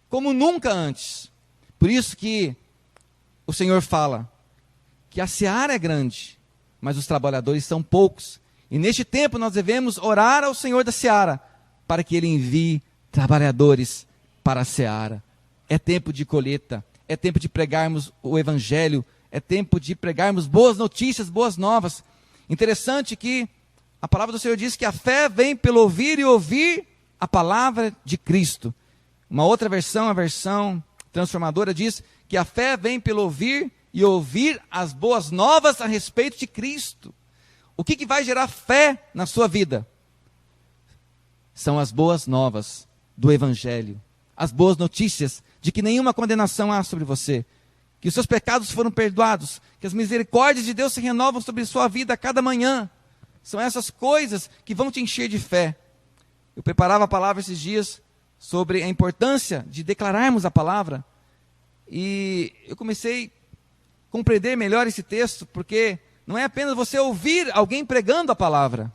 como nunca antes. Por isso que o Senhor fala que a seara é grande, mas os trabalhadores são poucos. E neste tempo nós devemos orar ao Senhor da seara, para que Ele envie trabalhadores para a seara. É tempo de colheita, é tempo de pregarmos o Evangelho, é tempo de pregarmos boas notícias, boas novas. Interessante que a palavra do Senhor diz que a fé vem pelo ouvir e ouvir a palavra de Cristo. Uma outra versão, a versão transformadora, diz que a fé vem pelo ouvir e ouvir as boas novas a respeito de Cristo. O que vai gerar fé na sua vida? São as boas novas do Evangelho. As boas notícias de que nenhuma condenação há sobre você. Que os seus pecados foram perdoados. Que as misericórdias de Deus se renovam sobre sua vida a cada manhã. São essas coisas que vão te encher de fé. Eu preparava a palavra esses dias sobre a importância de declararmos a palavra. E eu comecei a compreender melhor esse texto, porque não é apenas você ouvir alguém pregando a palavra,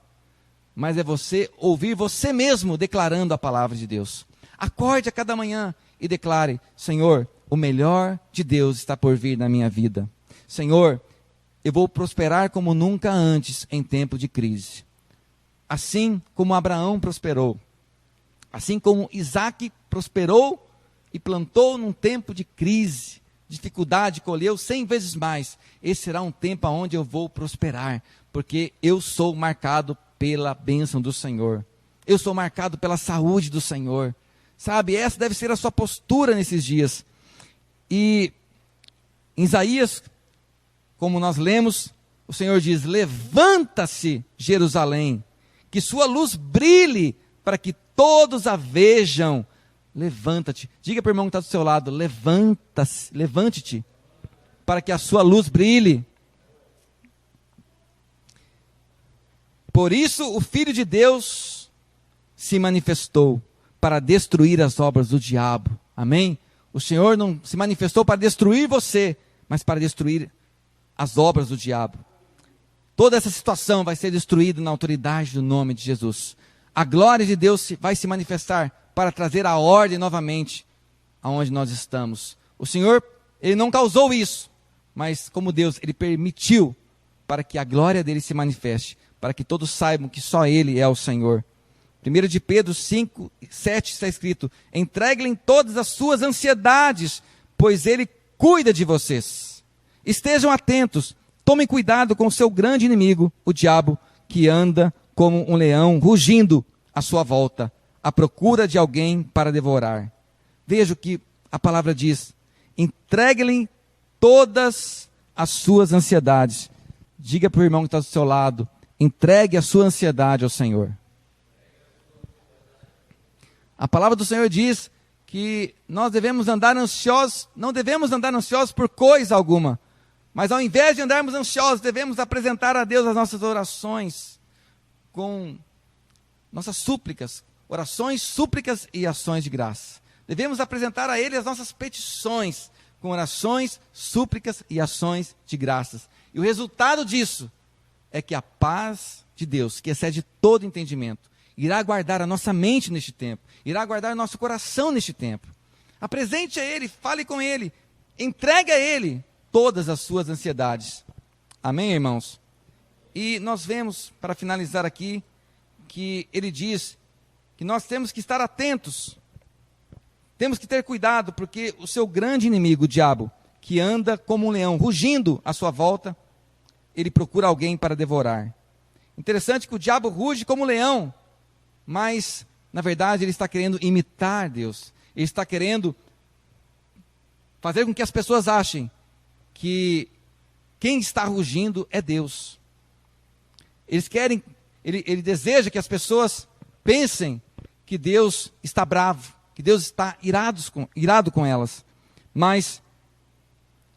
mas é você ouvir você mesmo declarando a palavra de Deus. Acorde a cada manhã e declare: Senhor, o melhor de Deus está por vir na minha vida. Senhor, eu vou prosperar como nunca antes em tempo de crise. Assim como Abraão prosperou, assim como Isaac prosperou e plantou num tempo de crise, dificuldade, colheu 100 vezes mais. Esse será um tempo onde eu vou prosperar, porque eu sou marcado pela bênção do Senhor. Eu sou marcado pela saúde do Senhor. Sabe, essa deve ser a sua postura nesses dias. E em Isaías, como nós lemos, o Senhor diz: levanta-se, Jerusalém, que sua luz brilhe, para que todos a vejam. Levanta-te. Diga para o irmão que está do seu lado: levanta-se, levante-te, para que a sua luz brilhe. Por isso o Filho de Deus se manifestou para destruir as obras do diabo. Amém? O Senhor não se manifestou para destruir você, mas para destruir as obras do diabo. Toda essa situação vai ser destruída na autoridade do nome de Jesus. A glória de Deus vai se manifestar para trazer a ordem novamente aonde nós estamos. O Senhor, Ele não causou isso, mas como Deus, Ele permitiu para que a glória dEle se manifeste, para que todos saibam que só Ele é o Senhor. 1 de Pedro 5, 7 está escrito: entreguem todas as suas ansiedades, pois Ele cuida de vocês. Estejam atentos, tomem cuidado com o seu grande inimigo, o diabo, que anda como um leão rugindo à sua volta, à procura de alguém para devorar. Veja o que a palavra diz: entreguem todas as suas ansiedades. Diga para o irmão que está do seu lado: entregue a sua ansiedade ao Senhor. A palavra do Senhor diz que nós devemos andar ansiosos, não devemos andar ansiosos por coisa alguma, mas ao invés de andarmos ansiosos, devemos apresentar a Deus as nossas orações com nossas súplicas, orações, súplicas e ações de graça. Devemos apresentar a Ele as nossas petições com orações, súplicas e ações de graças. E o resultado disso é que a paz de Deus, que excede todo entendimento, irá guardar a nossa mente neste tempo, irá guardar o nosso coração neste tempo. Apresente a Ele, fale com Ele, entregue a Ele todas as suas ansiedades. Amém, irmãos? E nós vemos, para finalizar aqui, que Ele diz que nós temos que estar atentos, temos que ter cuidado, porque o seu grande inimigo, o diabo, que anda como um leão, rugindo à sua volta, ele procura alguém para devorar. Interessante que o diabo ruge como um leão, mas, na verdade, ele está querendo imitar Deus. Ele está querendo fazer com que as pessoas achem que quem está rugindo é Deus. Ele deseja que as pessoas pensem que Deus está bravo, que Deus está irado com elas. Mas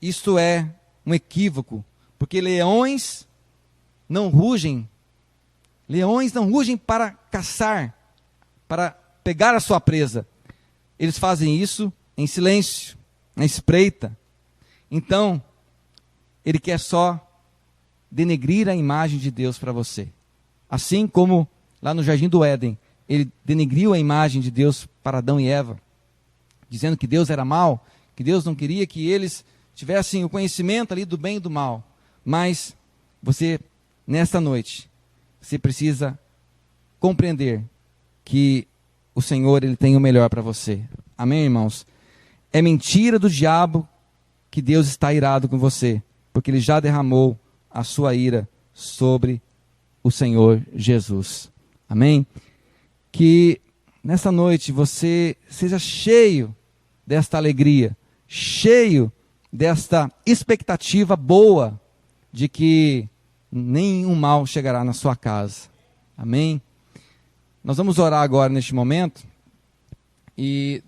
isso é um equívoco, porque leões não rugem para caçar, para pegar a sua presa. Eles fazem isso em silêncio, na espreita. Então, ele quer só denegrir a imagem de Deus para você. Assim como lá no Jardim do Éden, ele denegriu a imagem de Deus para Adão e Eva, dizendo que Deus era mau, que Deus não queria que eles tivessem o conhecimento ali do bem e do mal. Mas você, nesta noite, você precisa compreender que o Senhor, Ele tem o melhor para você. Amém, irmãos? É mentira do diabo que Deus está irado com você, porque Ele já derramou a sua ira sobre o Senhor Jesus. Amém? Que nessa noite você seja cheio desta alegria, cheio desta expectativa boa de que nenhum mal chegará na sua casa. Amém? Nós vamos orar agora neste momento e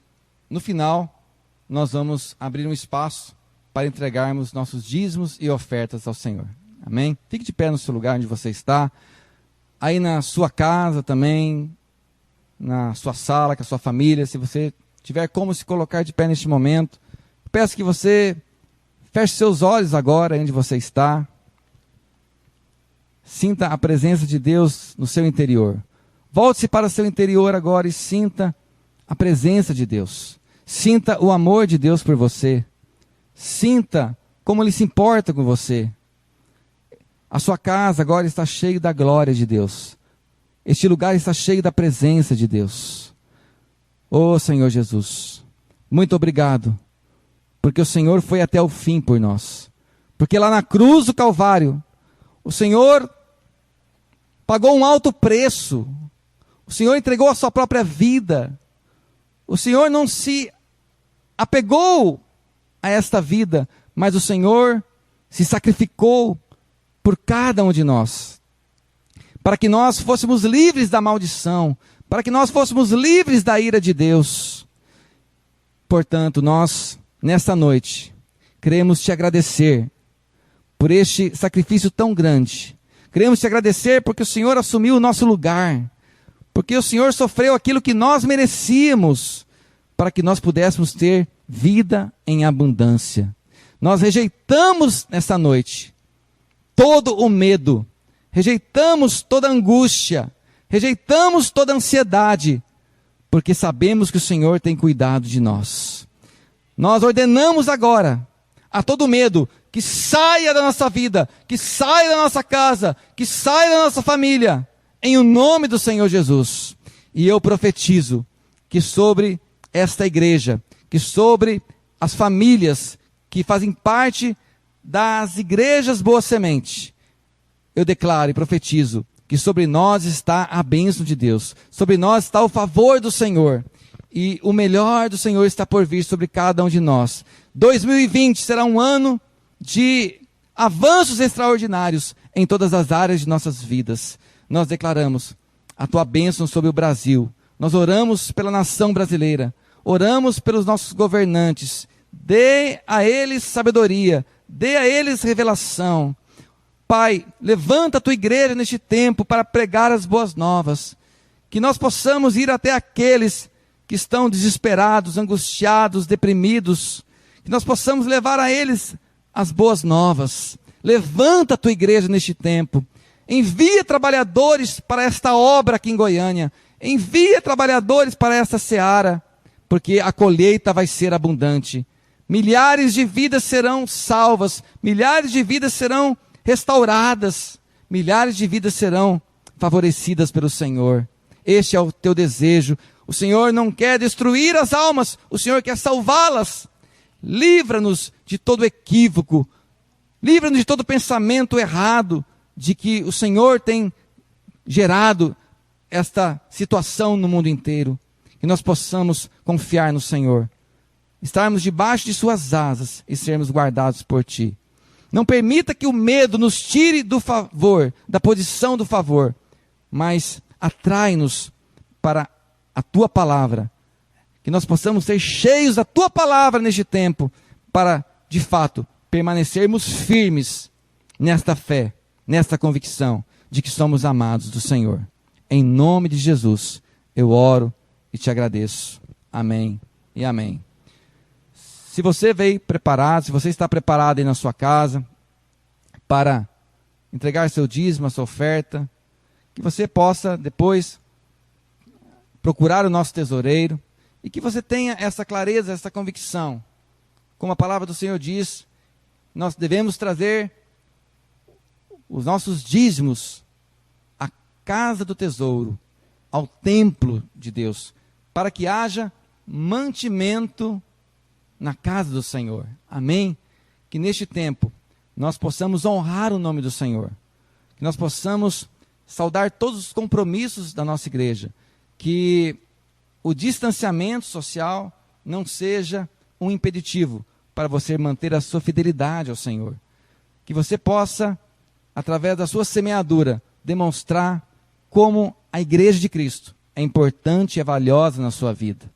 no final nós vamos abrir um espaço para entregarmos nossos dízimos e ofertas ao Senhor. Amém? Fique de pé no seu lugar onde você está, aí na sua casa também, na sua sala, com a sua família, se você tiver como se colocar de pé neste momento. Peço que você feche seus olhos agora onde você está. Sinta a presença de Deus no seu interior. Volte-se para o seu interior agora e sinta a presença de Deus. Sinta o amor de Deus por você. Sinta como Ele se importa com você. A sua casa agora está cheia da glória de Deus. Este lugar está cheio da presença de Deus. Oh Senhor Jesus, muito obrigado, porque o Senhor foi até o fim por nós. Porque lá na cruz do Calvário, o Senhor pagou um alto preço. O Senhor entregou a sua própria vida. O Senhor não se apegou a esta vida, mas o Senhor se sacrificou por cada um de nós, para que nós fôssemos livres da maldição, para que nós fôssemos livres da ira de Deus. Portanto, nós, nesta noite, queremos te agradecer por este sacrifício tão grande. Queremos te agradecer porque o Senhor assumiu o nosso lugar, porque o Senhor sofreu aquilo que nós merecíamos, para que nós pudéssemos ter vida em abundância. Nós rejeitamos nesta noite todo o medo, rejeitamos toda a angústia, rejeitamos toda a ansiedade, porque sabemos que o Senhor tem cuidado de nós. Nós ordenamos agora a todo medo que saia da nossa vida, que saia da nossa casa, que saia da nossa família, em o nome do Senhor Jesus. E eu profetizo que sobre esta igreja, que sobre as famílias que fazem parte das igrejas Boa Semente, eu declaro e profetizo que sobre nós está a bênção de Deus, sobre nós está o favor do Senhor, e o melhor do Senhor está por vir sobre cada um de nós. 2020 será um ano de avanços extraordinários em todas as áreas de nossas vidas. Nós declaramos a tua bênção sobre o Brasil. Nós oramos pela nação brasileira, oramos pelos nossos governantes. Dê a eles sabedoria, dê a eles revelação. Pai, levanta a tua igreja neste tempo para pregar as boas novas. Que nós possamos ir até aqueles que estão desesperados, angustiados, deprimidos. Que nós possamos levar a eles as boas novas. Levanta a tua igreja neste tempo. Envia trabalhadores para esta obra aqui em Goiânia. Envia trabalhadores para esta seara, porque a colheita vai ser abundante. Milhares de vidas serão salvas, milhares de vidas serão restauradas, milhares de vidas serão favorecidas pelo Senhor. Este é o teu desejo. O Senhor não quer destruir as almas, o Senhor quer salvá-las. Livra-nos de todo equívoco, livra-nos de todo pensamento errado, de que o Senhor tem gerado esta situação no mundo inteiro. Que nós possamos confiar no Senhor, estarmos debaixo de suas asas e sermos guardados por ti. Não permita que o medo nos tire do favor, da posição do favor, mas atrai-nos para a tua palavra. Que nós possamos ser cheios da tua palavra neste tempo, para, de fato, permanecermos firmes nesta fé, nesta convicção de que somos amados do Senhor. Em nome de Jesus, eu oro e te agradeço. Amém e amém. Se você veio preparado, se você está preparado aí na sua casa para entregar seu dízimo, a sua oferta, que você possa depois procurar o nosso tesoureiro e que você tenha essa clareza, essa convicção. Como a palavra do Senhor diz, nós devemos trazer os nossos dízimos à casa do tesouro, ao templo de Deus, para que haja mantimento na casa do Senhor. Amém? Que neste tempo nós possamos honrar o nome do Senhor, que nós possamos saudar todos os compromissos da nossa igreja, que o distanciamento social não seja um impeditivo para você manter a sua fidelidade ao Senhor, que você possa, através da sua semeadura, demonstrar como a igreja de Cristo é importante e é valiosa na sua vida.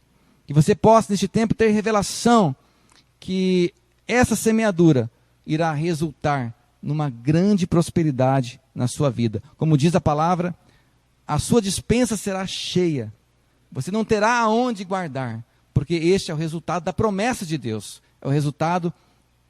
Que você possa, neste tempo, ter revelação que essa semeadura irá resultar numa grande prosperidade na sua vida. Como diz a palavra, a sua despensa será cheia. Você não terá aonde guardar, porque este é o resultado da promessa de Deus. É o resultado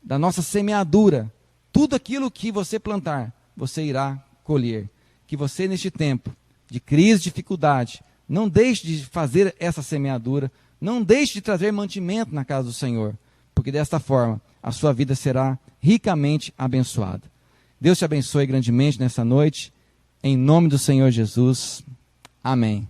da nossa semeadura. Tudo aquilo que você plantar, você irá colher. Que você, neste tempo de crise, dificuldade, não deixe de fazer essa semeadura, não deixe de trazer mantimento na casa do Senhor, porque desta forma a sua vida será ricamente abençoada. Deus te abençoe grandemente nessa noite, em nome do Senhor Jesus. Amém.